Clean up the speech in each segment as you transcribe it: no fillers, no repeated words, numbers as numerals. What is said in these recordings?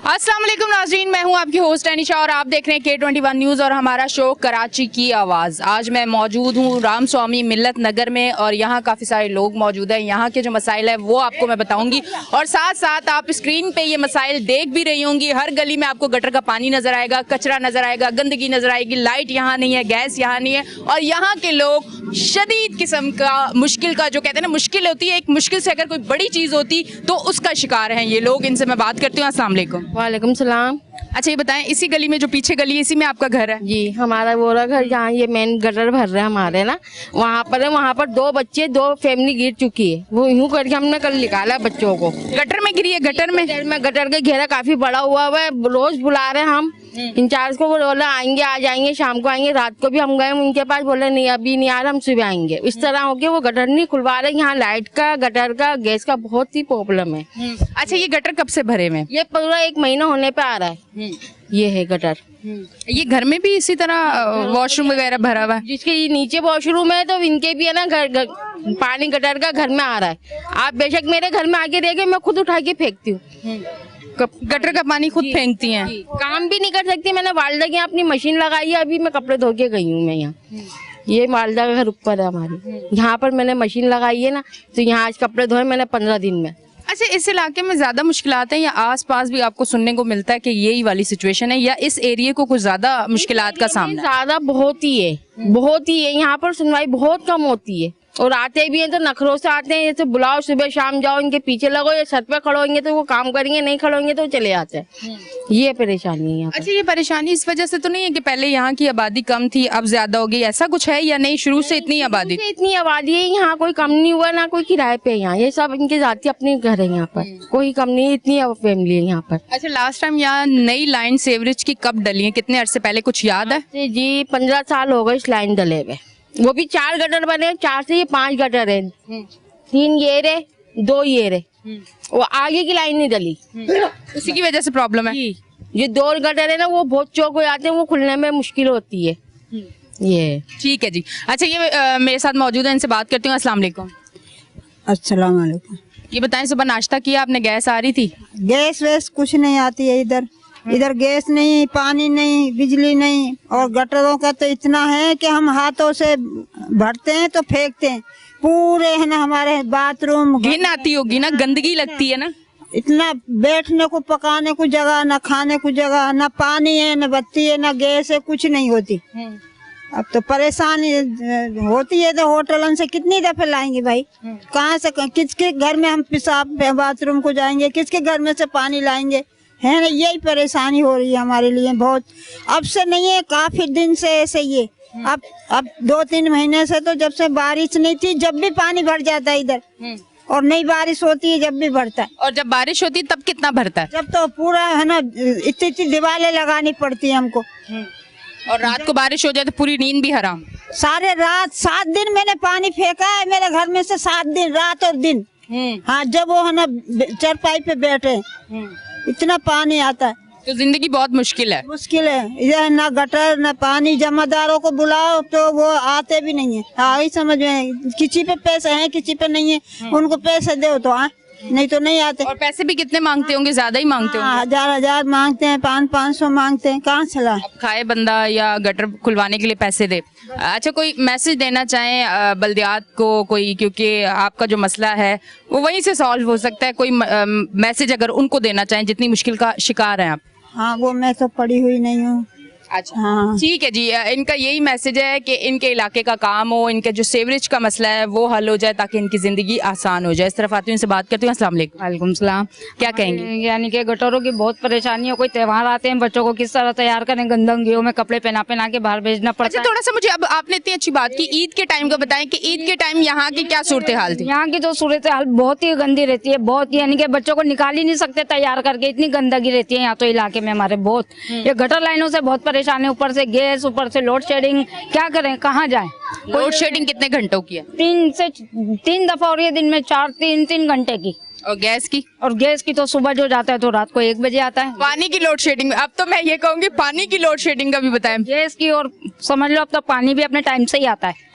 अस्सलाम वालेकुम नाज़रीन, मैं हूं आपकी होस्ट अनिशा और आप देख रहे हैं K21 न्यूज़ और हमारा शो कराची की आवाज़। आज मैं मौजूद हूं राम स्वामी मिल्लत नगर में और यहां काफ़ी सारे लोग मौजूद हैं। यहां के जो मसाइल है वो आपको मैं बताऊंगी और साथ साथ आप स्क्रीन पे ये मसाइल देख भी रही होंगी। हर गली में आपको गटर का पानी नज़र आएगा, कचरा नज़र आएगा, गंदगी नज़र आएगी, लाइट यहाँ नहीं है, गैस यहाँ नहीं है और यहाँ के लोग शदीद किस्म का मुश्किल का जो कहते हैं ना, मुश्किल होती है, एक मुश्किल से अगर कोई बड़ी चीज़ होती तो उसका शिकार हैं ये लोग। इनसे मैं बात करती हूँ। अस्सलाम वालेकुम। वालेकुम सलाम। अच्छा ये बताएं, इसी गली में जो पीछे गली है इसी में आपका घर है? जी, हमारा वो रहा घर जहाँ ये मेन गटर भर रहे हैं हमारे ना, वहाँ पर है। वहाँ पर दो बच्चे, दो फैमिली गिर चुकी है। वो यूं करके हमने कल निकाला बच्चों को। गटर में गिरी है? गटर में गटर का घेरा काफी बड़ा हुआ है। रोज बुला रहे हम इंचार्ज को, वो बोला आएंगे, आ जाएंगे, शाम को आएंगे। रात को भी हम गए उनके पास, बोले नहीं अभी नहीं आ रहा, हम सुबह आएंगे। इस तरह होके वो गटर नहीं खुलवा रहे। यहाँ लाइट का, गटर का, गैस का बहुत ही प्रॉब्लम है। अच्छा ये गटर कब से भरे में? ये पूरा 1 महीना होने पे आ रहा है। ये है गटर। ये घर में भी इसी तरह वॉशरूम वगैरह भरा हुआ है? जिसके नीचे वॉशरूम है तो इनके भी है ना, पानी गटर का घर में आ रहा है। आप बेशक मेरे घर में आके देखे, मैं खुद उठा के फेंकती हूँ। गटर का पानी खुद फेंकती हैं? काम भी नहीं कर सकती। मैंने वालदा के यहाँ अपनी मशीन लगाई है। अभी मैं कपड़े धो के गई हूँ। मैं यहाँ, ये वालदा का घर ऊपर है हमारी, यहाँ पर मैंने मशीन लगाई है ना, तो यहाँ आज कपड़े धोए मैंने 15 दिन में। अच्छा इस इलाके में ज्यादा मुश्किलात हैं या आसपास भी आपको सुनने को मिलता है कि यही वाली सिचुएशन है, या इस एरिया को कुछ ज्यादा मुश्किलात का सामना? ज्यादा बहुत ही है, बहुत ही है। यहाँ पर सुनवाई बहुत कम होती है और आते भी हैं तो नखरों से आते हैं। जैसे बुलाओ, सुबह शाम जाओ, इनके पीछे लगो, या छत पे खड़े होंगे तो वो काम करेंगे, नहीं खड़े होंगे तो चले आते हैं। ये परेशानी है यहाँ। अच्छा ये परेशानी इस वजह से तो नहीं है कि पहले यहाँ की आबादी कम थी अब ज्यादा हो गई, ऐसा कुछ है या नहीं? शुरू से इतनी आबादी? इतनी आबादी है यहाँ, कोई कम नहीं हुआ ना कोई किराए पे। यहाँ ये सब इनके जाती अपने घर है। यहाँ पर कोई कम नहीं, इतनी फैमिली है यहाँ पर। अच्छा लास्ट टाइम यहाँ नई लाइन सीवरेज की कब डली है, कितने अरसे पहले, कुछ याद है? जी 15 साल हो गए इस लाइन डले हुए। वो भी 4 गटर बने, 4 से ये 5 गटर है। 3 ये रे, 2 ये रे। वो आगे की लाइन नहीं डली, उसी की वजह से प्रॉब्लम है। ये 2 गटर है ना, वो बहुत चौक हो जाते हैं, वो खुलने में मुश्किल होती है। ये ठीक है जी। अच्छा ये मेरे साथ मौजूद है, इनसे बात करती हूँ। अस्सलाम वालेकुम। अस्सलाम वालेकुम। ये बताएं, सुबह नाश्ता किया आपने? गैस आ रही थी? गैस वैस कुछ नहीं आती है इधर। इधर गैस नहीं, पानी नहीं, बिजली नहीं और गटरों का तो इतना है कि हम हाथों से भरते हैं तो फेंकते हैं पूरे, है ना। हमारे बाथरूम घिन आती होगी ना, गंदगी लगती है ना। इतना बैठने को, पकाने को जगह, न खाने को जगह, न पानी है, न बत्ती है, न गैस है, कुछ नहीं होती। अब तो परेशानी होती है तो होटलों से कितनी दफे लाएंगे भाई? कहाँ से, किसके घर में हम पेशाब बाथरूम को जाएंगे, किसके घर में से पानी लाएंगे, है ना। यही परेशानी हो रही है हमारे लिए बहुत। अब से नहीं है, काफी दिन से ऐसे ही है। अब 2-3 महीने से तो, जब से बारिश नहीं थी, जब भी पानी भर जाता है इधर, और नई बारिश होती है जब भी भरता है। और जब बारिश होती है तब कितना भरता है? जब तो पूरा, है ना, इतनी दीवारें लगानी पड़ती है हमको। और रात को बारिश हो जाए तो पूरी नींद भी हराम। सारे रात 7 दिन मैंने पानी फेंका है मेरे घर में से, 7 दिन रात और दिन। हाँ, जब वो, है ना, चरपाई पे बैठे इतना पानी आता है तो जिंदगी बहुत मुश्किल है। मुश्किल है। ये ना गटर ना पानी, जमादारों को बुलाओ तो वो आते भी नहीं है। हाँ, समझ में, किसी पे पैसे हैं किसी पे नहीं है, उनको पैसे दो तो हाँ, नहीं तो नहीं आते। और पैसे भी कितने मांगते होंगे? ज्यादा ही मांगते होंगे। 1000 मांगते हैं, 500 मांगते हैं, कहाँ चला खाए बंदा या गटर खुलवाने के लिए पैसे दे। अच्छा कोई मैसेज देना चाहें बल्दियात को कोई, क्योंकि आपका जो मसला है वो वहीं से सॉल्व हो सकता है, कोई मैसेज अगर उनको देना चाहें जितनी मुश्किल का शिकार हैं आप? हाँ, वो मैं तो पढ़ी हुई नहीं हूँ। अच्छा हाँ ठीक है जी। इनका यही मैसेज है कि इनके इलाके का काम हो, इनके जो सीवरेज का मसला है वो हल हो जाए ताकि इनकी जिंदगी आसान हो जाए। इस तरफ आती हूँ, इनसे बात करती हूँ। अस्सलाम वालेकुम। वालेकुम सलाम। क्या कहेंगे? यानी कि गटरों की बहुत परेशानी है। कोई त्योहार आते हैं, बच्चों को किस तरह तैयार करें, गंदगियों में कपड़े पहना के बाहर भेजना पड़ता है। थोड़ा सा मुझे, अब आपने इतनी अच्छी बात की, ईद के टाइम का बताएं कि ईद के टाइम यहाँ की क्या सूरत हाल थी? यहाँ की तो सूरत हाल बहुत ही गंदी रहती है, बहुत, यानी कि बच्चों को निकाल ही नहीं सकते तैयार करके, इतनी गंदगी रहती है यहाँ तो इलाके में हमारे बहुत। ये गटर लाइनों से बहुत परेशान है, ऊपर से गैस, ऊपर से लोड शेडिंग, क्या करें, कहाँ जाएं? लोड शेडिंग कितने घंटों की है? 3 दफा हो रही है दिन में, 3 घंटे की। और गैस की? और गैस की तो सुबह जो जाता है तो रात को 1 बजे आता है। पानी की लोड शेडिंग, अब तो मैं ये कहूँगी पानी की लोड शेडिंग का भी बताएं। गैस की, और समझ लो अब तो पानी भी अपने टाइम से ही आता है।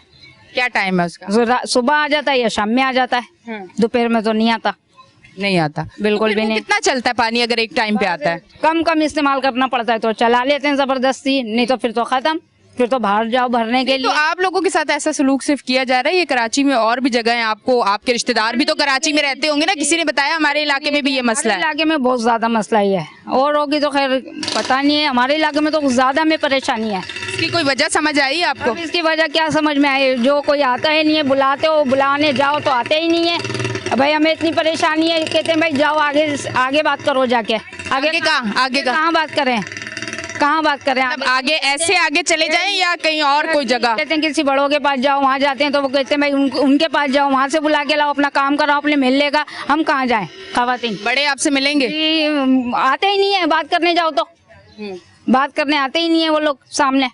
क्या टाइम है उसका? सुबह आ जाता है या शाम में आ जाता है, दोपहर में तो नहीं आता। नहीं आता, बिल्कुल तो फिर भी वो नहीं। कितना चलता है पानी अगर एक टाइम पे आता है? कम कम इस्तेमाल करना पड़ता है तो चला लेते हैं जबरदस्ती, नहीं तो फिर तो खत्म, फिर तो बाहर जाओ भरने के तो लिए। आप लोगों के साथ ऐसा सलूक सिर्फ किया जा रहा है? ये कराची में और भी जगह है, आपको आपके रिश्तेदार भी तो कराची में रहते होंगे ना, किसी ने बताया हमारे इलाके में भी ये मसला हमारे है? इलाके में बहुत ज्यादा मसला ही है, और होगी तो खैर पता नहीं है, हमारे इलाके में तो ज्यादा में परेशानी है। इसकी कोई वजह समझ आई आपको? अब इसकी वजह क्या समझ में आई, जो कोई आता है नहीं है, बुलाते हो, बुलाने जाओ तो आते ही नहीं है। अब भाई हमें इतनी परेशानी है, कहते हैं भाई जाओ आगे आगे बात करो जाके। आगे कहाँ? आगे कहाँ? कहाँ बात करें, कहाँ बात करें? मतलब आगे ऐसे आगे चले जाएं या कहीं और कोई जगह? कहते हैं किसी बड़ों के पास जाओ, वहाँ जाते हैं तो वो कहते हैं भाई उनके पास जाओ, वहाँ से बुला के लाओ, अपना काम कराओ, अपने मिलने का। हम कहाँ जाएं खवातीन? बड़े आपसे मिलेंगे? आते ही नहीं है, बात करने जाओ तो बात करने आते ही नहीं है वो लोग सामने।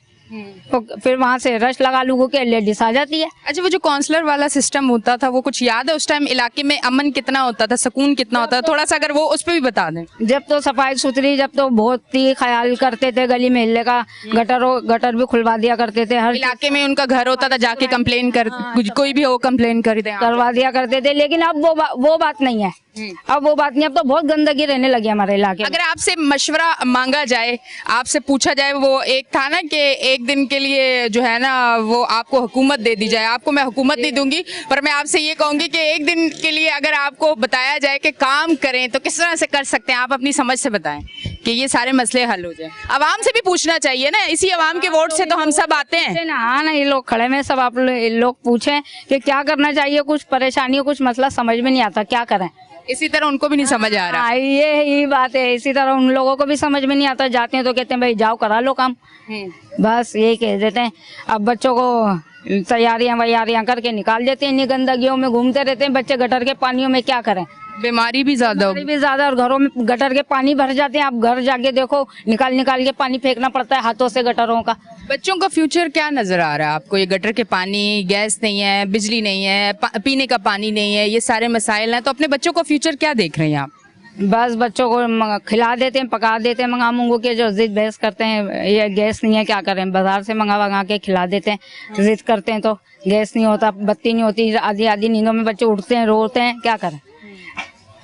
तो फिर वहाँ से रश लगा लोगों के, लेडीज आ जाती है। अच्छा, वो जो काउंसलर वाला सिस्टम होता था वो कुछ याद है? उस टाइम इलाके में अमन कितना होता था, सुकून कितना होता था? थोड़ा सा अगर वो उस पर भी बता दें। जब तो सफाई सुथरी, जब तो बहुत ही ख्याल करते थे गली मोहल्ले का, गटर भी खुलवा दिया करते थे, हर इलाके में उनका घर होता था, जाके कंप्लेन कर, कोई भी हो कंप्लेन कर दें आप। करवा दिया करते थे। लेकिन अब वो बात नहीं है, अब वो बात नहीं, अब तो बहुत गंदगी रहने लगी हमारे इलाके में। अगर आपसे मशवरा मांगा जाए, आपसे पूछा जाए, वो एक था ना कि एक दिन के लिए जो है ना वो आपको हुकूमत दे दी जाए, आपको मैं हुकूमत नहीं दूंगी, पर मैं आपसे ये कहूंगी कि एक दिन के लिए अगर आपको बताया जाए कि काम करें तो किस तरह से कर सकते हैं, आप अपनी समझ से बताएं कि ये सारे मसले हल हो जाए। आवाम से भी पूछना चाहिए ना, इसी आवाम के वोट से तो हम सब आते हैं ना। हाँ ना, ये लोग खड़े में सब आप लोग पूछें कि क्या करना चाहिए, कुछ परेशानी कुछ मसला समझ में नहीं आता, क्या करें। इसी तरह उनको भी नहीं समझ आ रहा। हाँ, ये बात है, इसी तरह उन लोगों को भी समझ में नहीं आता, जाते हैं तो कहते हैं भाई जाओ करा लो काम, बस यही कह देते हैं। अब बच्चों को तैयारियां वैयारियां करके निकाल देते हैं, इन्हीं गंदगियों में घूमते रहते हैं बच्चे, गटर के पानियों में क्या करें, बीमारी भी ज्यादा बीमारी भी ज्यादा, और घरों में गटर के पानी भर जाते हैं। आप घर जाके देखो, निकाल निकाल के पानी फेंकना पड़ता है हाथों से गटरों का। बच्चों का फ्यूचर क्या नजर आ रहा है आपको? ये गटर के पानी, गैस नहीं है, बिजली नहीं है, पीने का पानी नहीं है, ये सारे मसाइल हैं, तो अपने बच्चों का फ्यूचर क्या देख रहे हैं आप? बस बच्चों को खिला देते हैं, पका देते हैं, मंगा मुंगू के, जो जिद बहस करते हैं, ये गैस नहीं है क्या करें, बाजार से मंगा के खिला देते हैं। जिद करते हैं तो गैस नहीं होता, बत्ती नहीं होती, आधी आधी नींदों में बच्चे उठते हैं, रोते हैं, क्या करें।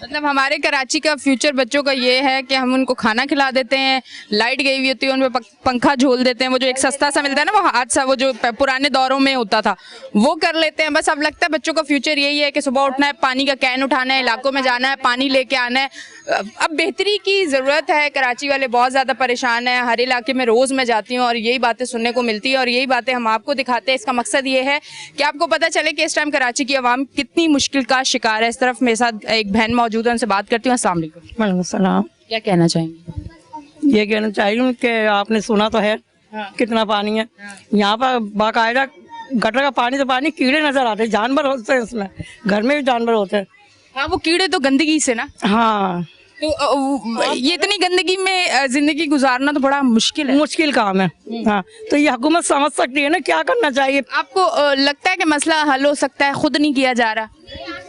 मतलब हमारे कराची का फ्यूचर बच्चों का ये है कि हम उनको खाना खिला देते हैं, लाइट गई हुई होती है उन पे पंखा झोल देते हैं, वो जो एक सस्ता सा मिलता है ना, वो हाथ सा, वो जो पुराने दौरों में होता था, वो कर लेते हैं। बस अब लगता है बच्चों का फ्यूचर यही है कि सुबह उठना है, पानी का कैन उठाना है, इलाकों में जाना है, पानी लेके आना है। अब बेहतरी की ज़रूरत है, कराची वाले बहुत ज़्यादा परेशान हैं, हर इलाके में रोज़ मैं जाती हूँ और यही बातें सुनने को मिलती है और यही बातें हम आपको दिखाते हैं। इसका मकसद ये है कि आपको पता चले कि इस टाइम कराची की आवाम कितनी मुश्किल का शिकार है। इस तरफ मेरे साथ एक बहन मौजूद है, उनसे बात करती हूँ। अस्सलाम वालेकुम। वालेकुम सलाम। क्या कहना चाहेंगे? ये कहना चाहिए कि आपने सुना तो है कितना पानी है यहाँ पर, बाकायदा गटर का पानी, तो पानी कीड़े नजर आते हैं, जानवर होते हैं इसमें, घर में भी जानवर होते हैं। हाँ, वो कीड़े तो गंदगी से ना, हाँ, तो ये इतनी गंदगी में जिंदगी गुजारना तो बड़ा मुश्किल है, मुश्किल काम है। हाँ, तो ये हुकूमत समझ सकती है ना क्या करना चाहिए। आपको लगता है कि मसला हल हो सकता है, खुद नहीं किया जा रहा?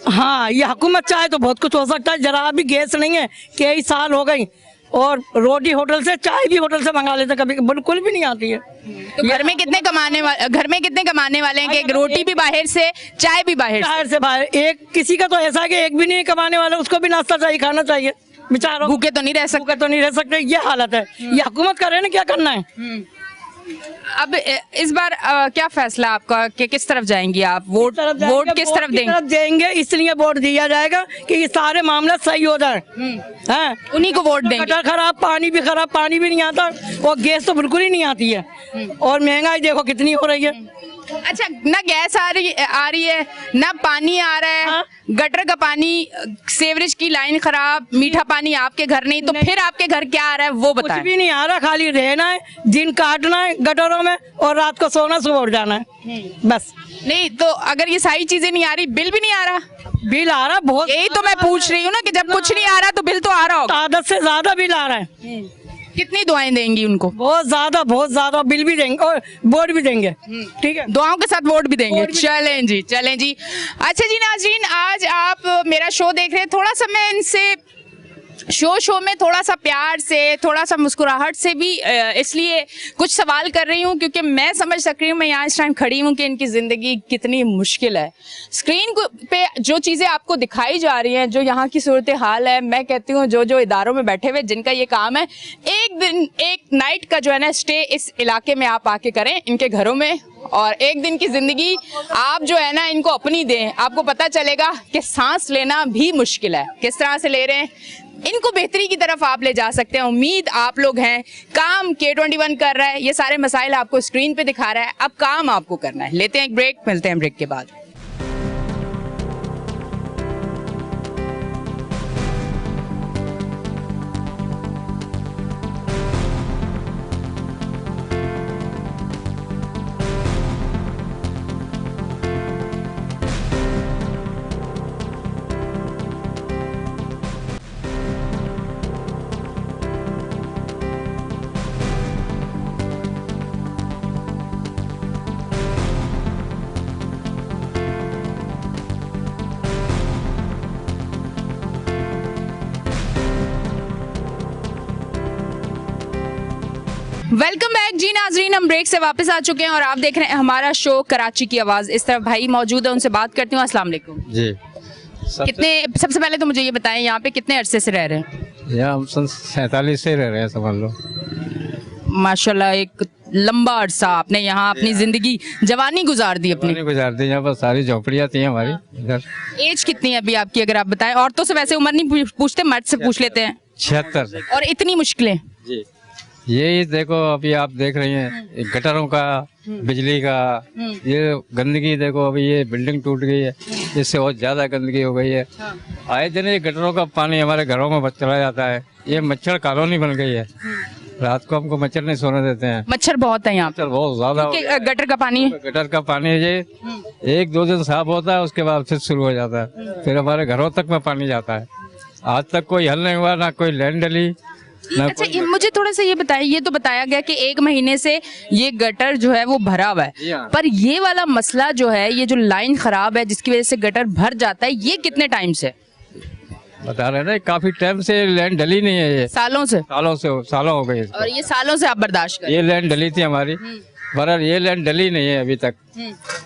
हाँ, ये हुकूमत चाहे तो बहुत कुछ हो सकता है। जरा भी गैस नहीं है, कई साल हो गई, और रोटी होटल से, चाय भी होटल से मंगा लेते, कभी बिल्कुल भी नहीं आती है। तो घर में कितने कमाने वाले हैं कि एक रोटी भी बाहर से, चाय भी बाहर से बाहर, एक किसी का तो ऐसा है कि एक भी नहीं कमाने वाला, उसको भी नाश्ता चाहिए, खाना चाहिए, बेचारों भूखे तो नहीं रह सकते। भूखे तो नहीं रह सकते, ये हालत है। ये हुकूमत कर रहे हैं ना, क्या करना है। अब इस बार क्या फैसला आपका कि किस तरफ जाएंगी आप? वोट किस तरफ देंगे? इसलिए वोट दिया जाएगा कि ये सारे मामला सही हो जाए। हैं, उन्हीं को वोट देंगे। गटर खराब, पानी भी नहीं आता, और गैस तो बिल्कुल ही नहीं आती है, और महंगाई देखो कितनी हो रही है। अच्छा, ना गैस आ रही है, ना पानी आ रहा है। हाँ? गटर का पानी, सेवरेज की लाइन खराब, मीठा पानी आपके घर नहीं, तो फिर आपके घर क्या आ रहा है वो कुछ बताएं। भी नहीं आ रहा, खाली रहना है, दिन काटना है गटरों में, और रात को सोना, सुबह उठ जाना है, बस। नहीं तो अगर ये सारी चीजें नहीं आ रही, बिल भी नहीं आ रहा? बिल आ रहा बहुत, यही तो मैं पूछ रही हूँ ना कि जब कुछ नहीं आ रहा तो बिल तो आ रहा होगा। आदत से ज्यादा बिल आ रहा है। कितनी दुआएं देंगी उनको? बहुत ज्यादा बिल भी देंगे और वोट भी देंगे। ठीक है, दुआओं के साथ वोट भी देंगे। चलें जी। अच्छा जी नाज़रीन, आज आप मेरा शो देख रहे हैं, थोड़ा सा मैं इनसे शो में थोड़ा सा प्यार से, थोड़ा सा मुस्कुराहट से भी इसलिए कुछ सवाल कर रही हूँ क्योंकि मैं समझ सक रही हूँ, मैं यहाँ इस टाइम खड़ी हूँ कि इनकी ज़िंदगी कितनी मुश्किल है। स्क्रीन पे जो चीज़ें आपको दिखाई जा रही हैं, जो यहाँ की सूरत हाल है, मैं कहती हूँ जो इदारों में बैठे हुए जिनका ये काम है, एक दिन एक नाइट का जो है ना स्टे इस इलाके में आप आके करें, इनके घरों में, और एक दिन की ज़िंदगी आप जो है ना इनको अपनी दें, आपको पता चलेगा कि सांस लेना भी मुश्किल है। किस तरह से ले रहे हैं, इनको बेहतरी की तरफ आप ले जा सकते हैं। उम्मीद आप लोग हैं, काम K21 कर रहा है, ये सारे मसाइल आपको स्क्रीन पे दिखा रहा है, अब काम आपको करना है। लेते हैं एक ब्रेक, मिलते हैं ब्रेक के बाद। वेलकम बैक जी नाजरीन, हम ब्रेक से वापस आ चुके हैं और आप देख रहे हैं हमारा शो कराची की आवाज़। इस तरफ भाई मौजूद है, उनसे बात करती हूँ। अस्सलाम वालेकुम जी। सबसे पहले तो मुझे ये बताएं, यहाँ पे कितने अरसे से रह रहे हैं? यहाँ हम सन 47 से रह रहे हैं, समझ लो। माशाल्लाह, एक लंबा अरसा आपने यहाँ अपनी जिंदगी, जवानी गुजार दी अपनी। गुजार दी, यहाँ पर सारी झोपड़ियाँ थी हमारी इधर। एज कितनी है अभी आपकी, अगर आप बताएं? औरतों से वैसे उम्र नहीं पूछते, मर्द से पूछ लेते हैं। 76। और इतनी मुश्किलें? जी, यही देखो अभी आप देख रही हैं, गटरों का, बिजली का, ये गंदगी देखो। अभी ये बिल्डिंग टूट गई है, इससे बहुत ज्यादा गंदगी हो गई है। आए दिन ये गटरों का पानी हमारे घरों में चला जाता है। ये मच्छर कॉलोनी बन गई है, रात को हमको मच्छर नहीं सोने देते हैं। मच्छर बहुत है यहाँ, मच्छर बहुत ज्यादा। गटर का पानी, गटर का पानी ये 1-2 दिन साफ होता है, उसके बाद फिर शुरू हो जाता है, फिर हमारे घरों तक में पानी जाता है। आज तक कोई हल नहीं हुआ, ना कोई लैंड डली। अच्छा, मुझे थोड़ा सा ये बताइए, ये तो बताया गया कि 1 महीने से ये गटर जो है वो भरा हुआ है, पर ये वाला मसला जो है, ये जो लाइन खराब है जिसकी वजह से गटर भर जाता है, ये कितने टाइम से? बता रहे ना, काफी टाइम से लैंड डली नहीं है। ये सालों से सालों हो गए। और ये सालों से आप बर्दाश्त कर? ये लैंड डली थी हमारी, पर ये लैंड डली नहीं है अभी तक।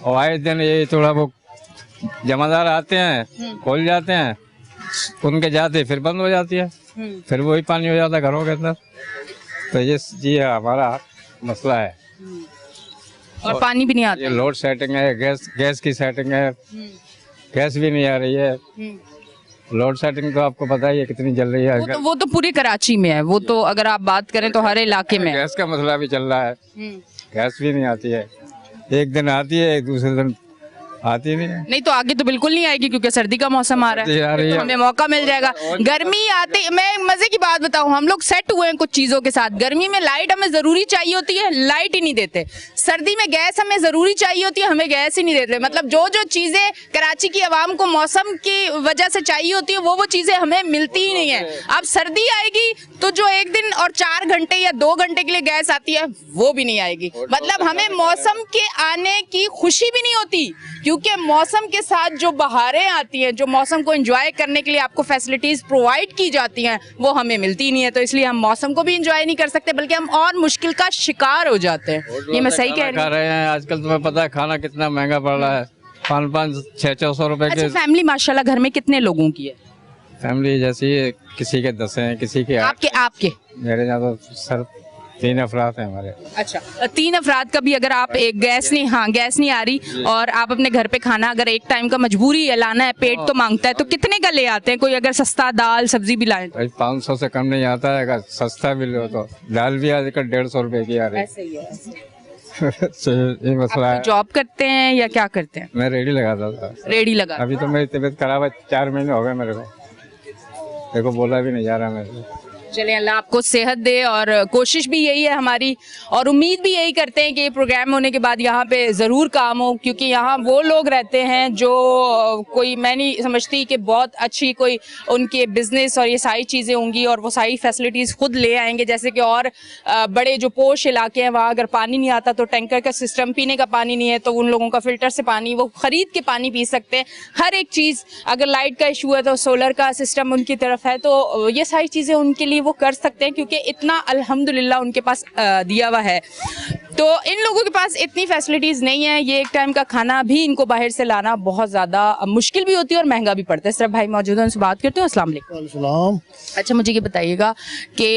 और आए दिन ये थोड़ा वो जमादार आते हैं, खोल जाते हैं, उनके जाते फिर बंद हो जाती है, फिर वही पानी हो जाता है घरों के अंदर। तो ये हमारा मसला है। और पानी भी नहीं आता। ये लोड सेटिंग है, गैस की सेटिंग है, गैस भी नहीं आ रही है। लोड सेटिंग तो आपको पता ही है कितनी जल रही है। वो तो पूरी कराची में है, वो तो अगर आप बात करें तो हर इलाके में। गैस का मसला भी चल रहा है, गैस भी नहीं आती है। एक दिन आती है, एक दूसरे दिन आती नहीं तो आगे तो बिल्कुल नहीं आएगी क्योंकि सर्दी का मौसम आ रहा है, तो हमें मौका मिल जाएगा। गर्मी आती, मैं मजे की बात बताऊं, हम लोग सेट हुए हैं कुछ चीजों के साथ। गर्मी में लाइट हमें जरूरी चाहिए होती है, लाइट ही नहीं देते। सर्दी में गैस हमें जरूरी चाहिए होती है, हमें गैस ही नहीं देते। मतलब जो चीजें कराची की आवाम को मौसम की वजह से चाहिए होती है, वो चीजें हमें मिलती ही नहीं है। अब सर्दी आएगी तो जो 1 दिन और 4 घंटे या 2 घंटे के लिए गैस आती है, वो भी नहीं आएगी। मतलब हमें मौसम के आने की खुशी भी नहीं होती, क्योंकि मौसम के साथ जो बहारें आती हैं, जो मौसम को एंजॉय करने के लिए आपको फैसिलिटीज प्रोवाइड की जाती हैं, वो हमें मिलती नहीं है। तो इसलिए हम मौसम को भी एंजॉय नहीं कर सकते, बल्कि हम और मुश्किल का शिकार हो जाते हैं। ये मैं सही कह रही हूँ? आजकल तुम्हें पता है खाना कितना महंगा पड़ रहा है, 500-600 रुपए के। फैमिली माशाल्लाह घर में कितने लोगों की है? फैमिली जैसी किसी के 10 हैं, किसी के आपके मेरे यहाँ तो सर 3 अफराद हैं हमारे। अच्छा, 3 अफराद का भी अगर आप एक गैस नहीं आ रही और आप अपने घर पे खाना अगर एक टाइम का मजबूरी है लाना है, पेट तो मांगता है, तो कितने का ले आते हैं? कोई अगर सस्ता दाल सब्जी भी लाए? 500 से कम नहीं आता है, अगर सस्ता भी लो तो दाल भी आजकल 150 रुपए की आ रही है। ये मसला है। जॉब करते हैं या क्या करते हैं? मैं रेडी लगाता था। रेडी लगा? अभी तो मेरी तबीयत खराब है, 4 महीने हो गए मेरे को, देखो बोला भी नहीं जा रहा मेरे। चले अल्लाह आपको सेहत दे और कोशिश भी यही है हमारी और उम्मीद भी यही करते हैं कि ये प्रोग्राम होने के बाद यहाँ पे ज़रूर काम हो, क्योंकि यहाँ वो लोग रहते हैं जो कोई मैं नहीं समझती कि बहुत अच्छी कोई उनके बिजनेस और ये सारी चीज़ें होंगी और वो सारी फैसिलिटीज़ खुद ले आएंगे। जैसे कि और बड़े जो पोश इलाके हैं वहाँ अगर पानी नहीं आता तो टैंकर का सिस्टम, पीने का पानी नहीं है तो उन लोगों का फिल्टर से पानी वो ख़रीद के पानी पी सकते हैं। हर एक चीज़, अगर लाइट का इशू है तो सोलर का सिस्टम उनकी तरफ है, तो ये सारी चीज़ें उनके लिए वो कर सकते हैं क्योंकि इतना अल्हम्दुलिल्लाह उनके पास दिया हुआ है। तो इन लोगों के पास इतनी फैसिलिटीज़ नहीं है। ये एक टाइम का खाना भी इनको बाहर से लाना बहुत ज़्यादा मुश्किल भी होती है और महंगा भी पड़ता है। सिर्फ भाई मौजूद हैं, उनसे बात करते हैं। अस्सलाम वालेकुम। अच्छा, मुझे ये बताइएगा कि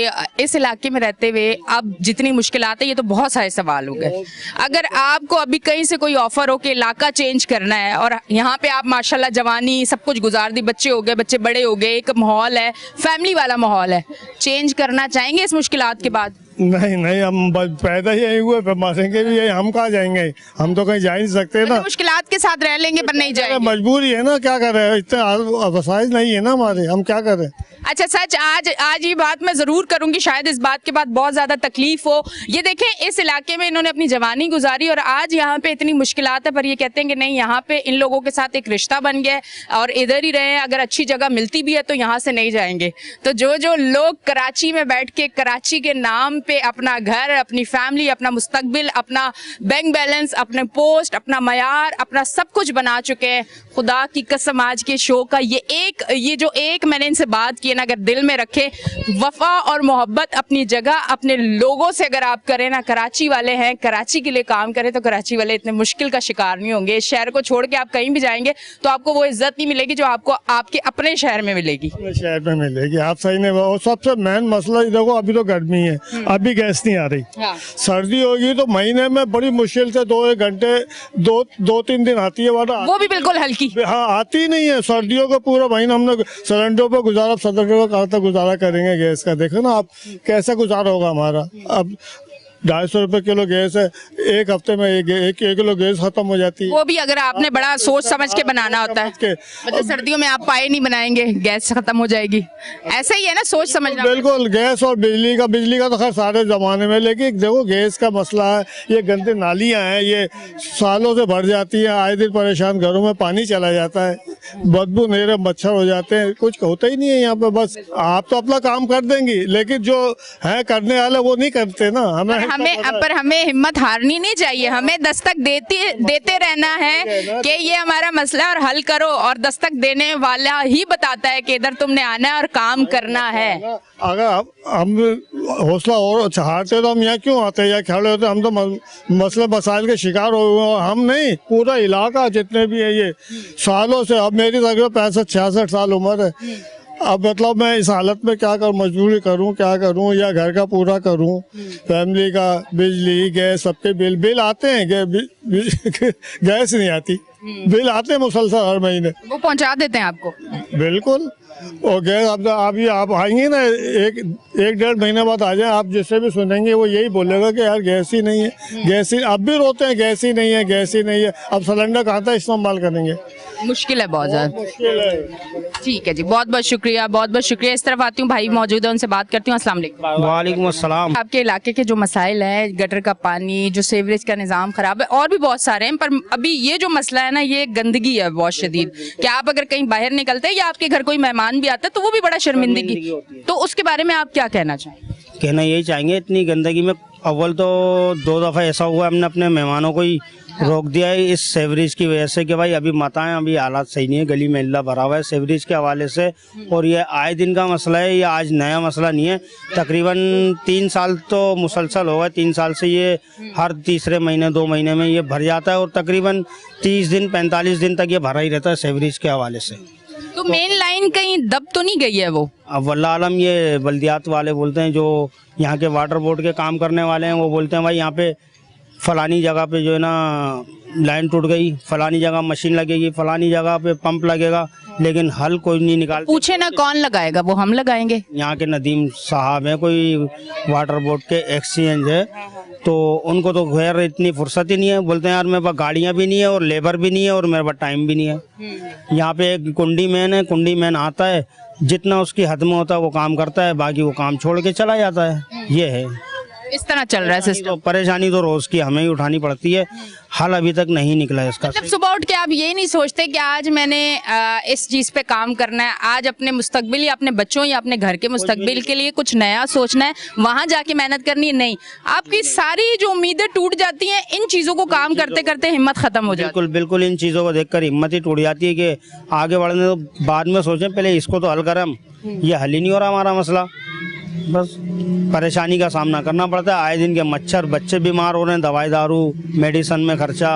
इस इलाके में रहते हुए अब जितनी मुश्किलात है, ये तो बहुत सारे सवाल हो गए। अगर आपको अभी कहीं से कोई ऑफर हो कि इलाका चेंज करना है और यहाँ पे आप माशाल्लाह जवानी सब कुछ गुजार दी, बच्चे हो गए, बच्चे बड़े हो गए, एक माहौल है, फैमिली वाला माहौल है, चेंज करना चाहेंगे इस मुश्किलात के बाद? नहीं नहीं, हम पैदा ही यहीं हुए, मरेंगे भी यहीं, हम कहाँ जाएंगे? हम तो कहीं जा ही नहीं सकते ना। मुश्किलात के साथ रह लेंगे पर नहीं जाएंगे। मजबूरी है ना, क्या कर रहे हैं, इतने वसाइल नहीं है ना हमारे, हम क्या करें? अच्छा सच, आज ये बात मैं जरूर करूंगी, शायद इस बात के बाद बहुत ज्यादा तकलीफ हो। ये देखें, इस इलाके में इन्होंने अपनी जवानी गुजारी और आज यहाँ पे इतनी मुश्किलात है, पर ये कहते हैं कि नहीं, यहाँ पे इन लोगों के साथ एक रिश्ता बन गया है और इधर ही रहे। अगर अच्छी जगह मिलती भी है तो यहाँ से नहीं जाएंगे। तो जो लोग कराची में बैठ के कराची के नाम पे अपना घर, अपनी फैमिली, अपना मुस्तकबिल, अपना बैंक बैलेंस, अपने पोस्ट, अपना मयार, अपना सब कुछ बना चुके हैं, खुदा की कसम आज के शो का ये जो एक मैंने इनसे बात की ना, अगर दिल में रखे, वफा और मोहब्बत अपनी जगह, अपने लोगों से अगर आप करें ना, कराची वाले हैं, कराची के लिए काम करें, तो कराची वाले इतने मुश्किल का शिकार नहीं होंगे। इस शहर को छोड़ के आप कहीं भी जाएंगे तो आपको वो इज्जत नहीं मिलेगी जो आपको आपके अपने शहर में मिलेगी। अपने शहर में मिलेगी, आप सही नहीं। और सबसे मेन मसला देखो, अभी तो गर्मी है, अभी गैस नहीं आ रही। हाँ। सर्दी होगी तो महीने में बड़ी मुश्किल से 2-1 घंटे 2-3 दिन आती है, वरना वो भी बिल्कुल हल्की। हाँ, आती नहीं है। सर्दियों का पूरा महीना हमने सिलेंडरों पर गुजारा, सिलेंडर कहाँ तक गुजारा करेंगे गैस का? देखो ना आप, कैसा गुजारा होगा हमारा। अब 250 रुपए किलो गैस है, एक हफ्ते में एक किलो गैस खत्म हो जाती है। वो भी अगर आपने बड़ा सोच समझ के बनाना होता है। मतलब सर्दियों में आप पाए नहीं बनाएंगे, गैस खत्म हो जाएगी, ऐसा ही है ना, सोच समझना। बिल्कुल, गैस और बिजली का तो खैर सारे जमाने में, लेकिन देखो गैस का मसला है, ये गंदे नालियां हैं, ये सालों से भर जाती हैं, आए दिन परेशान, घरों में पानी चला जाता है, बदबू नेरे मच्छर हो जाते हैं, कुछ होता ही नहीं है यहाँ पे। बस आप तो अपना काम कर देंगी, लेकिन जो है करने वाले वो नहीं करते ना। हमें हिम्मत हारनी नहीं चाहिए, हमें दस्तक देते रहना है कि ये हमारा मसला और हल करो, और दस्तक देने वाला ही बताता है कि इधर तुमने आना है और काम करना है। अगर हम हौसला और हारते तो हम यहाँ क्यों आते या खड़े होते? हम तो मसले मसाइल के शिकार हो, हम नहीं, पूरा इलाका जितने भी है ये सालों से। अब मेरी तकरीबन 65-66 साल उम्र है। अब मतलब मैं इस हालत में क्या करूं, मजबूरी करूं, क्या करूं, या घर का पूरा करूं, फैमिली का, बिजली गैस सबके बिल आते हैं, गैस नहीं आती, बिल आते हैं मुसलसल हर महीने। वो पहुंचा देते हैं आपको? बिल्कुल। और गैस अभी आप आएंगे ना, एक 1-1.5 महीने बाद आ जाए, आप जिससे भी सुनेंगे वो यही बोलेगा कि यार गैस ही नहीं है, गैस ही। अब भी रोते हैं, गैस ही नहीं है, गैस ही नहीं है। अब सिलेंडर कहाँ तक इस्तेमाल करेंगे? मुश्किल है, बहुत ज्यादा मुश्किल है। ठीक है जी, बहुत बहुत शुक्रिया, बहुत बहुत शुक्रिया। इस तरफ आती हूँ, भाई मौजूद है, उनसे बात करती हूँ। अस्सलाम वालेकुम। वालेकुम अस्सलाम। आपके इलाके के जो मसाइल हैं, गटर का पानी, जो सीवरेज का निज़ाम खराब है, और भी बहुत सारे हैं, पर अभी ये जो मसला है ना, ये गंदगी है बहुत शदीद। क्या आप अगर कहीं बाहर निकलते हैं या आपके घर कोई मेहमान भी आता है तो वो भी बड़ा शर्मिंदगी, तो उसके बारे में आप क्या कहना चाहेंगे? कहना यही चाहेंगे, इतनी गंदगी में अव्वल तो 2 दफ़ा ऐसा हुआ, हमने अपने मेहमानों को ही रोक दिया है इस सेवरेज की वजह से कि भाई अभी मत आएं, अभी हालात सही नहीं है, गली में इल्ला भरा हुआ है सेवरेज के हवाले से। और ये आए दिन का मसला है, ये आज नया मसला नहीं है। तकरीबन 3 साल तो मुसलसल हो गए, 3 साल से ये हर तीसरे महीने 2 महीने में ये भर जाता है और तकरीबन 30 दिन 45 दिन तक ये भरा ही रहता है सेवरेज के हवाले से। तो मेन लाइन कहीं दब तो नहीं गई है वो? अब वल्लाह आलम, ये बल्दियात वाले बोलते हैं, जो यहाँ के वाटर बोर्ड के काम करने वाले हैं, वो बोलते हैं भाई यहाँ पे फलानी जगह पे जो है ना लाइन टूट गई, फलानी जगह मशीन लगेगी, फलानी जगह पे पंप लगेगा, लेकिन हल कोई नहीं निकालता। पूछे ना कौन लगाएगा, वो हम लगाएंगे। यहाँ के नदीम साहब हैं, कोई वाटर बोर्ड के एक्सचेंज है, तो उनको तो खैर इतनी फुर्सत ही नहीं है, बोलते हैं यार मेरे पास गाड़ियाँ भी नहीं है और लेबर भी नहीं है और मेरे पास टाइम भी नहीं है। यहाँ पे एक कुंडी मैन है, कुंडी मैन आता है, जितना उसकी हद में होता है वो काम करता है, बाकी वो काम छोड़ के चला जाता है। ये है, इस तरह चल रहा है सिस्टम। तो परेशानी तो रोज की हमें ही उठानी पड़ती है, हल अभी तक नहीं निकला है इसका। मतलब सुबह उठ के आप ये नहीं सोचते कि आज मैंने इस चीज पे काम करना है, आज अपने मुस्तकबिल या अपने बच्चों या अपने घर के मुस्तकबिल के लिए कुछ नया सोचना है, वहां जाके मेहनत करनी है? नहीं, आपकी सारी जो उम्मीदें टूट जाती हैं इन चीजों को काम करते करते, हिम्मत खत्म हो जाती है। बिल्कुल बिल्कुल, इन चीज़ों को देखकर हिम्मत ही टूट जाती है कि आगे बढ़ने तो बाद में सोचें, पहले इसको तो हल करें हम। ये हल ही नहीं हो रहा हमारा मसला, बस परेशानी का सामना करना पड़ता है। आए दिन के मच्छर, बच्चे बीमार हो रहे हैं, दवाई दारू मेडिसिन में खर्चा,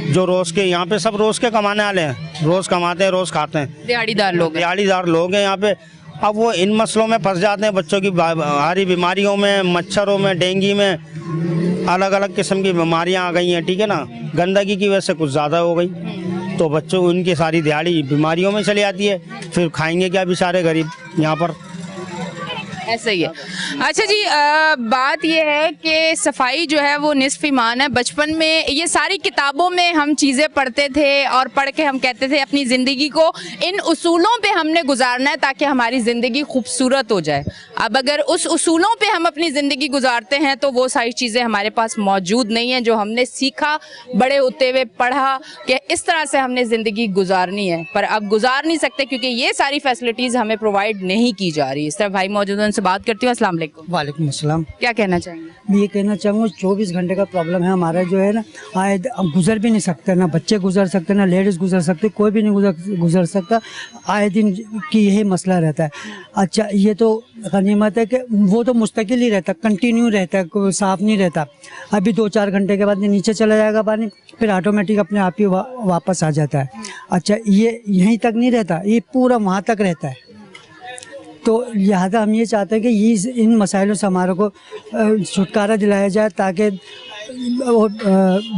जो रोज के यहाँ पे सब रोज के कमाने वाले हैं, रोज कमाते हैं रोज खाते हैं, दिहाड़ीदार लोग हैं। दिहाड़ीदार लोग हैं यहाँ पे। अब वो इन मसलों में फंस जाते हैं, बच्चों की भारी बीमारियों में, मच्छरों में, डेंगू में, अलग अलग किस्म की बीमारियाँ आ गई हैं, ठीक है ना। गंदगी की वजह से कुछ ज़्यादा हो गई, तो बच्चों उनकी सारी दिहाड़ी बीमारियों में चली जाती है, फिर खाएंगे क्या बेचारे गरीब यहाँ पर। ऐसा ही है। अच्छा जी, बात ये है कि सफाई जो है वो निस्फ ईमान है। बचपन में ये सारी किताबों में हम चीज़ें पढ़ते थे और पढ़ के हम कहते थे अपनी ज़िंदगी को इन उसूलों पे हमने गुजारना है ताकि हमारी ज़िंदगी खूबसूरत हो जाए। अब अगर उस उसूलों पे हम अपनी ज़िंदगी गुजारते हैं तो वो सारी चीज़ें हमारे पास मौजूद नहीं है जो हमने सीखा, बड़े होते हुए पढ़ा कि इस तरह से हमने ज़िंदगी गुजारनी है, पर अब गुजार नहीं सकते क्योंकि ये सारी फैसिलिटीज़ हमें प्रोवाइड नहीं की जा रही। इस तरह भाई मौजूद हैं, बात करती हूँ। अस्सलाम वालेकुम। वालेकुम अस्सलाम। क्या कहना चाहेंगे? मैं ये कहना चाहूँगा 24 घंटे का प्रॉब्लम है हमारा, जो है ना, आए हम गुजर भी नहीं सकते, ना बच्चे गुजर सकते, ना लेडीज़ गुजर सकते, कोई भी नहीं गुजर सकता। आए दिन की यही मसला रहता है। अच्छा, ये तो गनीमत है कि वो तो मुस्तकिल ही रहता, कंटिन्यू रहता है, कोई साफ नहीं रहता। अभी 2-4 घंटे के बाद नीचे चला जाएगा पानी, फिर ऑटोमेटिक अपने आप ही वापस आ जाता है। अच्छा, ये यहीं तक नहीं रहता, ये पूरा वहाँ तक रहता है। तो लिहाजा हम ये चाहते हैं कि ये इन मसाइलों से हमारे को छुटकारा दिलाया जाए ताकि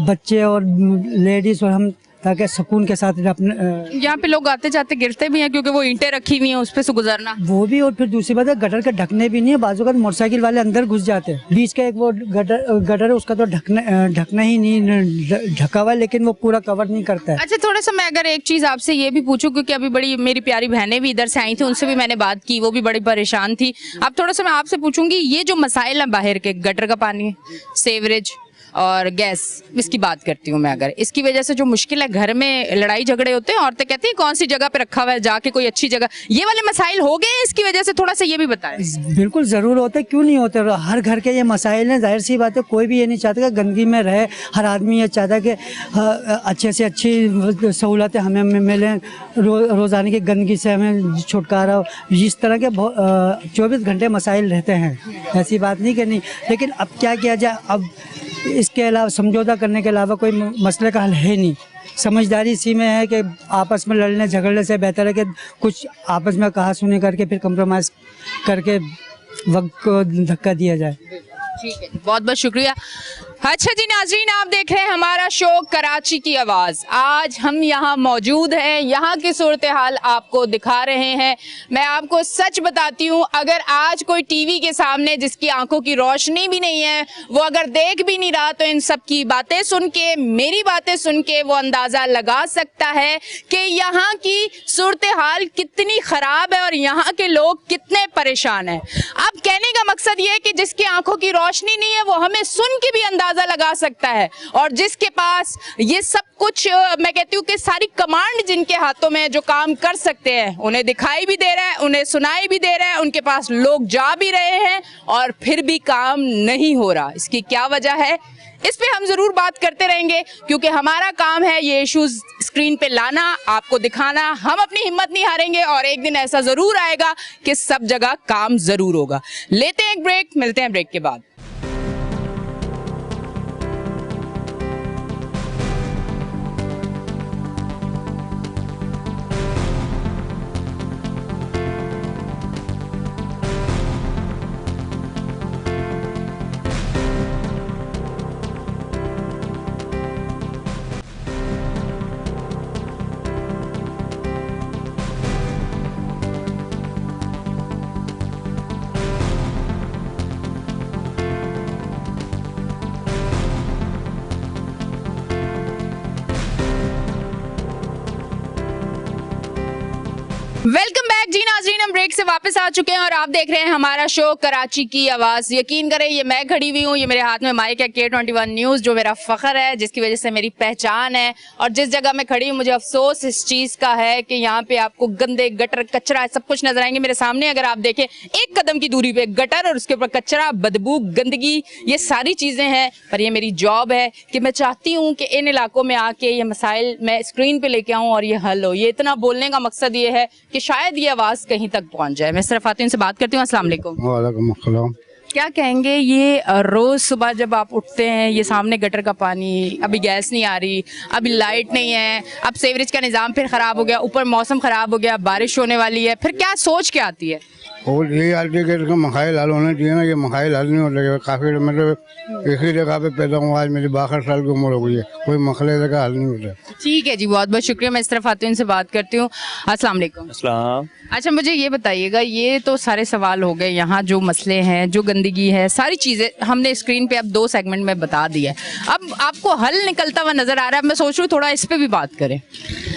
बच्चे और लेडीज़ और हम ताकि सुकून के साथ अपने यहाँ पे लोग आते जाते गिरते भी हैं क्योंकि वो ईंटें रखी हुई हैं उस पे से गुजरना वो भी, और फिर दूसरी बात है गटर के ढकने भी नहीं है। बाजू का मोटरसाइकिल वाले अंदर घुस जाते हैं, बीच का एक वो गटर है उसका तो ढकना ही नहीं, ढका हुआ है लेकिन वो पूरा कवर नहीं करता है। अच्छा, थोड़ा सा मैं अगर एक चीज़ आपसे ये भी पूछूं, क्योंकि अभी बड़ी मेरी प्यारी बहनें भी इधर से आई थी, उनसे भी मैंने बात की, वो भी बड़ी परेशान थी। अब थोड़ा सा मैं आपसे पूछूंगी, ये जो मसाइल है बाहर के, गटर का पानी, सेवरेज और गैस, इसकी बात करती हूँ मैं, अगर इसकी वजह से जो मुश्किल है, घर में लड़ाई झगड़े होते हैं, औरतें कहती हैं कौन सी जगह पे रखा हुआ है, जाके कोई अच्छी जगह, ये वाले मसाइल हो गए इसकी वजह से? थोड़ा सा ये भी बताएं। बिल्कुल ज़रूर होते, क्यों नहीं होते, हर घर के ये मसाइल हैं। जाहिर सी बात है, कोई भी ये नहीं चाहता कि गंदगी में रहे, हर आदमी ये चाहता है कि अच्छे से अच्छी सहूलतें हमें मिलें, रोज़ाना की गंदगी से हमें छुटकारा हो। इस तरह के 24 घंटे मसाइल रहते हैं, ऐसी बात नहीं करनी। लेकिन अब क्या किया जाए, अब इसके अलावा समझौता करने के अलावा कोई मसले का हल है नहीं। समझदारी इसी में है कि आपस में लड़ने झगड़ने से बेहतर है कि कुछ आपस में कहा सुनी करके फिर कंप्रोमाइज़ करके वक्त को धक्का दिया जाए। ठीक है, बहुत बहुत शुक्रिया। अच्छा जी नाज़रीन, आप देख रहे हैं हमारा शो कराची की आवाज़। आज हम यहाँ मौजूद हैं, यहाँ की सूरत हाल आपको दिखा रहे हैं। मैं आपको सच बताती हूँ, अगर आज कोई टीवी के सामने जिसकी आंखों की रोशनी भी नहीं है, वो अगर देख भी नहीं रहा, तो इन सब की बातें सुन के, मेरी बातें सुन के वो अंदाज़ा लगा सकता है कि यहाँ की सूरत हाल कितनी ख़राब है और यहाँ के लोग कितने परेशान हैं। अब कहने का मकसद ये है कि जिसकी आंखों की रोशनी नहीं है वो हमें सुन के भी अंदाजा लगा सकता है, और जिसके पास ये सब कुछ, मैं कहती हूँ कि सारी कमांड जिनके हाथों में, जो काम कर सकते हैं, उन्हें दिखाई भी दे रहा है, उन्हें सुनाई भी दे रहा है, उनके पास लोग जा भी रहे हैं और फिर भी काम नहीं हो रहा। इसकी क्या वजह है, इस पे हम जरूर बात करते रहेंगे, क्योंकि हमारा काम है ये इश्यूज स्क्रीन पे लाना, आपको दिखाना। हम अपनी हिम्मत नहीं हारेंगे और एक दिन ऐसा जरूर आएगा कि सब जगह काम जरूर होगा। लेते हैं एक ब्रेक, मिलते हैं ब्रेक के बाद। बैक जी नाज़रीन, हम ब्रेक से वापस आ चुके हैं और आप देख रहे हैं हमारा शो कराची की आवाज। यकीन करें ये मैं खड़ी हुई हूँ, ये मेरे हाथ में माइक है K21 न्यूज जो मेरा फख्र है, जिसकी वजह से मेरी पहचान है। और जिस जगह मैं खड़ी हूँ मुझे अफसोस इस चीज का है कि यहाँ पे आपको गंदे गटर कचरा सब कुछ नजर आएंगे। मेरे सामने अगर आप देखें एक कदम की दूरी पे गटर और उसके ऊपर कचरा, बदबू, गंदगी, ये सारी चीजें हैं। पर ये मेरी जॉब है कि मैं चाहती हूँ कि इन इलाकों में आके ये मसाइल मैं स्क्रीन पे लेके आऊँ और ये हल हो। ये इतना बोलने का मकसद ये है कि शायद ये आवाज कहीं तक पहुंच जाए। मैं सिर्फ आती हूँ, से बात करती हूँ। अस्सलाम वालेकुम। वालेकुम अस्सलाम। क्या कहेंगे, ये रोज सुबह जब आप उठते हैं, ये सामने गटर का पानी, अभी गैस नहीं आ रही, अभी लाइट नहीं है, अब सीवरेज का निज़ाम फिर ख़राब हो गया, ऊपर मौसम ख़राब हो गया, बारिश होने वाली है, फिर क्या सोच क्या आती है? और यही आती है कि इसका मसाइल हल होने चाहिए ना। ये मसाइल हल नहीं होते। काफ़ी मतलब इसी जगह पे पैदा हुआ, आज मेरी 62 साल की उम्र हो गई है, कोई मसले का हल नहीं होता। ठीक है जी, बहुत बहुत शुक्रिया। मैं इस तरफ आती हूँ, इनसे बात करती हूँ। अस्सलाम वालेकुम। अस्सलाम। अच्छा, मुझे ये बताइएगा, ये तो सारे सवाल हो गए, यहाँ जो मसले हैं, जो गंदगी है, सारी चीज़ें हमने स्क्रीन पे अब 2 सेगमेंट में बता दिया है। अब आपको हल निकलता हुआ नज़र आ रहा है। मैं सोच रही हूँ थोड़ा इस पे भी बात करें।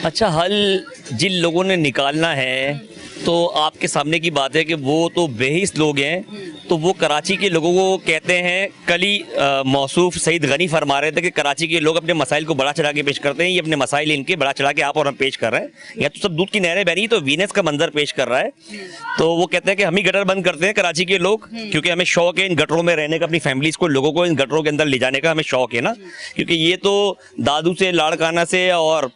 अच्छा, हल जिन लोगों ने निकालना है तो आपके सामने की बात है कि वो तो बेहिस लोग हैं। तो वो कराची के लोगों को कहते हैं, कल ही मौसूफ सईद गनी फरमा रहे थे कि कराची के लोग अपने मसाइल को बड़ा चढ़ा के पेश करते हैं। ये अपने मसाइल इनके बड़ा चढ़ा के आप और हम पेश कर रहे हैं। या तो सब दूध की नहरें बह रही, तो वीनस का मंजर पेश कर रहा है। तो वो कहते हैं कि हम ही गटर बंद करते हैं कराची के लोग, क्योंकि हमें शौक है इन गटरों में रहने का, अपनी फैमिलीज को, लोगों को इन गटरों के अंदर ले जाने का हमें शौक है ना। क्योंकि ये तो दादू से, लाड़काना से और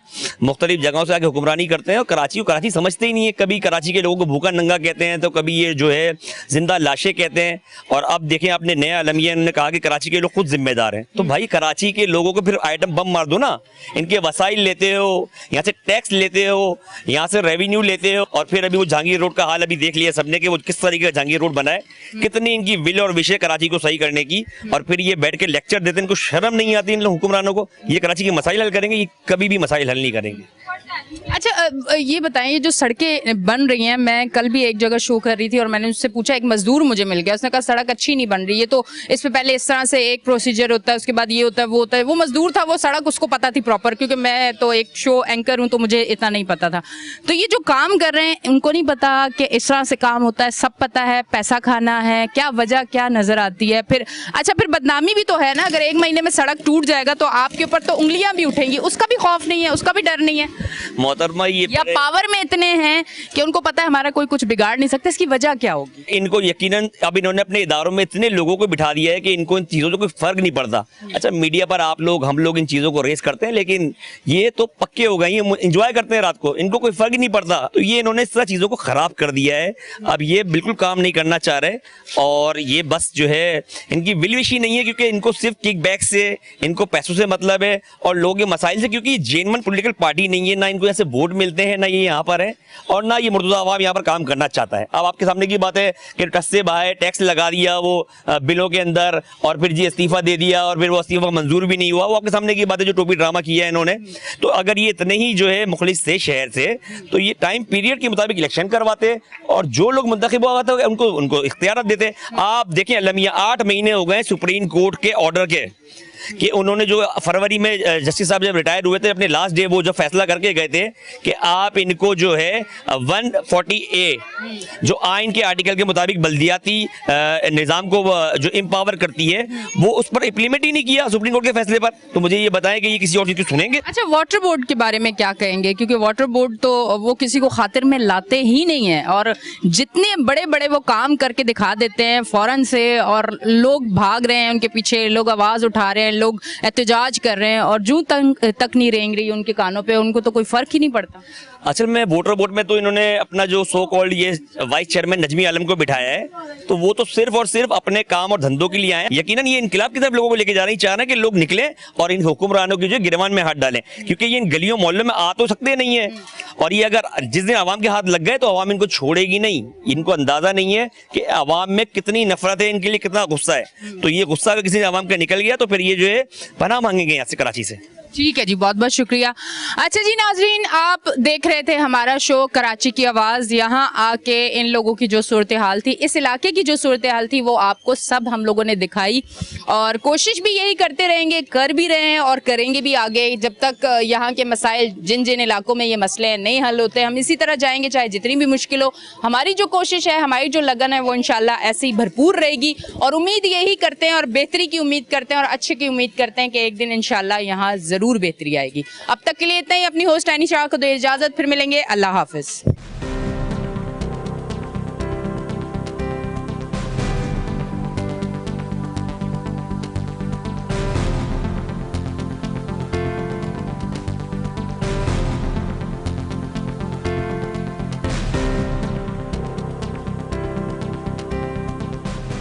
मुख्तलिफ जगहों से आके हुक्मरानी करते हैं और कराची को कराची समझते ही नहीं है। कभी कराची के लोगों को भूखा नंगा कहते हैं, तो कभी ये जो है जिंदा लाशें कहते हैं। और अब देखें, आपने नया अलमिया ने कहा कि कराची के लोग खुद जिम्मेदार हैं। तो भाई कराची के लोगों को फिर आइटम बम मार दो ना। इनके वसाइल लेते हो, यहाँ से टैक्स लेते हो, यहाँ से रेवेन्यू लेते हो। और फिर अभी वो जहांगीर रोड का हाल अभी देख लिया सबने कि वो किस तरीके का जहांगीर रोड बनाए, कितनी इनकी विल और विश है कराची को सही करने की। और फिर ये बैठ के लेक्चर देते हैं। इनको शर्म नहीं आती इन हुक्मरानों को। ये कराची के मसाइल हल करेंगे? ये कभी भी मसाइल हल नहीं करेंगे। अच्छा, ये बताएं, ये जो सड़कें बन रही हैं, मैं कल भी एक जगह शो कर रही थी और मैंने उससे पूछा, एक मजदूर मुझे मिल गया, उसने कहा सड़क अच्छी नहीं बन रही है, तो इस पे पहले इस तरह से एक प्रोसीजर होता है, उसके बाद ये होता है, वो होता है। वो मजदूर था, वो सड़क उसको पता थी प्रॉपर, क्योंकि मैं तो एक शो एंकर हूँ तो मुझे इतना नहीं पता था। तो ये जो काम कर रहे हैं उनको नहीं पता कि इस तरह से काम होता है, सब पता है, पैसा खाना है, क्या वजह क्या नजर आती है। फिर अच्छा, फिर बदनामी भी तो है ना। अगर 1 महीने में सड़क टूट जाएगा तो आपके ऊपर तो उंगलियां भी उठेंगी, उसका भी खौफ नहीं है, उसका भी डर नहीं है। मोहतरमा, ये या पावर में इतने हैं कि उनको पता है हमारा कोई कुछ बिगाड़ नहीं सकता। इसकी वजह क्या होगी? इनको यकीनन अब इन्होंने अपने इदारों में इतने लोगों को बिठा दिया है कि इनको इन चीज़ों से कोई फर्क नहीं पड़ता। अच्छा, मीडिया पर आप लोग, हम लोग इन चीज़ों को रेस करते हैं, लेकिन ये तो पक्के हो गए, ये इंजॉय करते हैं रात को, इनको कोई फर्क ही नहीं पड़ता। तो ये इन्होंने इस तरह चीज़ों को खराब कर दिया है। अब ये बिल्कुल काम नहीं करना चाह रहे और ये बस जो है इनकी विलविश ही नहीं है, क्योंकि इनको सिर्फ किक बैक से, इनको पैसों से मतलब है और लोगों के मसाइल से। क्योंकि जेन्युइन पॉलिटिकल पार्टी नहीं है, ना इनको ऐसे वोट मिलते हैं, ना ये यहाँ पर है और ना ये मुर्तज़ा अवाम यहाँ पर काम करना चाहता है। अब आपके सामने की बात है कि टस से बाहर टैक्स लगा दिया वो बिलों के अंदर और फिर जी इस्तीफा दे दिया और फिर वो इस्तीफा मंजूर भी नहीं हुआ। वो आपके सामने की बात है, जो टोपी ड्रामा किया है इन्होंने। तो अगर ये इतने ही जो है मुखलिस थे शहर से, तो ये टाइम पीरियड के मुताबिक इलेक्शन करवाते और जो लोग मुंतखब हुआ था उनको इख्तियार देते। आप देखें अलमिया, 8 महीने हो गए सुप्रीम कोर्ट के ऑर्डर के कि उन्होंने जो फरवरी में जस्टिस साहब जब रिटायर हुए थे, अपने लास्ट डे वो जो फैसला करके गए थे कि आप इनको जो है 140A जो आइन के आर्टिकल के मुताबिक बल्दियाती निज़ाम को जो एम्पावर करती है, वो उस पर इम्प्लीमेंट ही नहीं किया सुप्रीम कोर्ट के फैसले पर। तो मुझे ये बताएं कि ये किसी और चीज़ को सुनेंगे? अच्छा, वाटर बोर्ड के बारे में क्या कहेंगे? क्योंकि वाटर बोर्ड तो वो किसी को खातिर में लाते ही नहीं है और जितने बड़े बड़े वो काम करके दिखा देते हैं फौरन से, और लोग भाग रहे हैं उनके पीछे, लोग आवाज़ उठा रहे हैं, लोग एहतजाज कर रहे हैं और जूं तक नहीं रेंग रही उनके कानों पे, उनको तो कोई फर्क ही नहीं पड़ता। असल में वोटर बोर्ड में तो इन्होंने अपना जो सो कॉल्ड ये वाइस चेयरमैन नजमी आलम को बिठाया है, तो वो तो सिर्फ और सिर्फ अपने काम और धंधों के लिए आए। यकीनन ये इनकलाब की तरफ लोगों को लेके जा रहे हैं, चाह रहे हैं कि लोग निकलें और इन हुक्मरानों की जो गिरवान में हाथ डालें, क्योंकि ये इन गलियों मोहल्लों में आ तो सकते नहीं है। और ये अगर जिस दिन आवाम के हाथ लग गए तो आवाम इनको छोड़ेगी नहीं। इनको अंदाजा नहीं है कि आवाम में कितनी नफरत है, इनके लिए कितना गुस्सा है। तो ये गुस्सा अगर किसी आवाम का निकल गया तो फिर ये जो है पनाह मांगेंगे यहाँ से, कराची से। ठीक है जी, बहुत बहुत शुक्रिया। अच्छा जी नाजरीन, आप देख रहे थे हमारा शो कराची की आवाज़। यहाँ आके इन लोगों की जो सूरत हाल थी, इस इलाके की जो सूरत हाल थी, वो आपको सब हम लोगों ने दिखाई और कोशिश भी यही करते रहेंगे, कर भी रहे हैं और करेंगे भी आगे, जब तक यहाँ के मसाइल जिन जिन इलाकों में ये मसले नहीं हल होते, हम इसी तरह जाएंगे, चाहे जितनी भी मुश्किल हो। हमारी जो कोशिश है, हमारी जो लगन है, वो इंशाल्लाह ऐसे ही भरपूर रहेगी और उम्मीद यही करते हैं और बेहतरी की उम्मीद करते हैं और अच्छे की उम्मीद करते हैं कि एक दिन इंशाल्लाह यहाँ जरूर बेहतरी आएगी। अब तक के लिए इतना ही। अपनी होस्ट एनी शाह को दो इजाजत, फिर मिलेंगे। अल्लाह हाफिज।